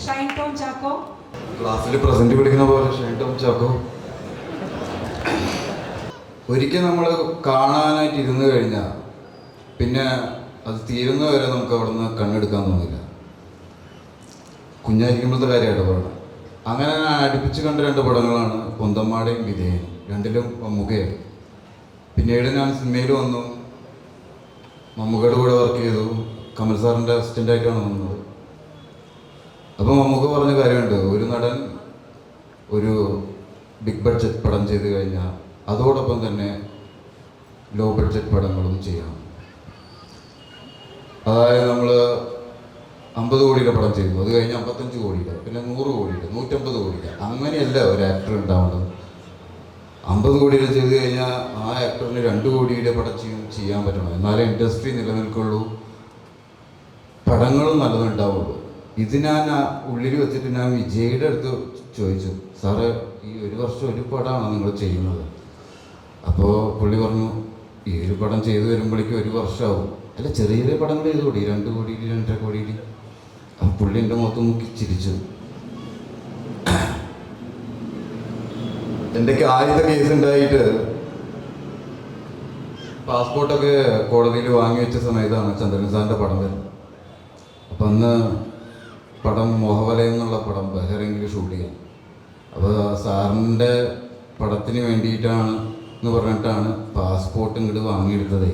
ഷൈൻ ടോം ചാക്കോ. ക്ലാസ്സിൽ പ്രസന്റ് പിടിക്കുന്ന പോലെ ഷൈൻ ടോം ചാക്കോ. ഒരിക്കൽ നമ്മൾ കാണാനായിട്ട് ഇരുന്ന് കഴിഞ്ഞാൽ പിന്നെ അത് തീരുന്നവരെ നമുക്ക് അവിടെ നിന്ന് കണ്ണെടുക്കാൻ തോന്നില്ല. കുഞ്ഞായിരിക്കുമ്പോഴത്തെ കാര്യമായിട്ട് പറയണം. അങ്ങനെ ഞാൻ അടുപ്പിച്ച് കണ്ട 2 പടങ്ങളാണ് പൊന്തന്മാടയും വിധേയനും. 2ലും മമ്മൂക്കയാണ്. പിന്നീട് ഞാൻ സിനിമയിൽ വന്നു, മമ്മൂക്കയുടെ കൂടെ വർക്ക് ചെയ്തു. കമൽ സാറിൻ്റെ അസിസ്റ്റൻ്റായിട്ടാണ് വന്നത്. അപ്പോൾ മമ്മൂക്ക പറഞ്ഞ കാര്യമുണ്ട്, ഒരു നടൻ ഒരു ബിഗ് ബഡ്ജറ്റ് പടം ചെയ്ത് കഴിഞ്ഞാൽ അതോടൊപ്പം തന്നെ ലോ ബഡ്ജറ്റ് പടങ്ങളും ചെയ്യണം. അതായത് നമ്മൾ 50 കോടിയുടെ പടം ചെയ്തു, അത് കഴിഞ്ഞ് 55 കോടിയുടെ, പിന്നെ 100 കോടിയുടെ, 150 കോടിയുടെ. അങ്ങനെയല്ല ഒരു ആക്ടർ ഉണ്ടാവേണ്ടത്. 50 കോടിയുടെ ചെയ്ത് കഴിഞ്ഞാൽ ആ ആക്ടറിന് 2 കോടിയുടെ പടം ചെയ്യാൻ പറ്റണം. എന്നാലേ ഇൻഡസ്ട്രി നിലനിൽക്കുള്ളൂ, പടങ്ങളും നല്ലതുണ്ടാവുള്ളൂ. ഇത് ഞാൻ ഉള്ളിൽ വെച്ചിട്ട് ഞാൻ വിജയുടെ അടുത്ത് ചോദിച്ചു, സാറ് ഈ 1 വർഷം ഒരു പടമാണോ നിങ്ങൾ ചെയ്യുന്നത്? അപ്പോൾ പുള്ളി പറഞ്ഞു, ഈ ഒരു പടം ചെയ്തു വരുമ്പോഴേക്കും 1 വർഷമാവും. അല്ല, ചെറിയ ചെറിയ പടങ്ങൾ ചെയ്തുകൂടി, 2 കോടിയിൽ 2.5 കോടിയിൽ. അപ്പം പുള്ളി എൻ്റെ മുഖത്ത് നോക്കി ചിരിച്ചു. എൻ്റെയൊക്കെ ആദ്യത്തെ കേസ് ഉണ്ടായിട്ട് പാസ്പോർട്ടൊക്കെ കോടതിയിൽ വാങ്ങി വെച്ച സമയത്താണ് ചന്ദ്രൻ സാറിൻ്റെ പടം വരുന്നത്. അപ്പം അന്ന് പടം മോഹവലയം എന്നുള്ള പടം ബഹ്റൈനിൽ ഷൂട്ട് ചെയ്യാൻ. അപ്പോൾ സാറിൻ്റെ പടത്തിന് വേണ്ടിയിട്ടാണ് എന്ന് പറഞ്ഞിട്ടാണ് പാസ്പോർട്ട് ഇങ്ങോട്ട് വാങ്ങിയെടുത്തതേ.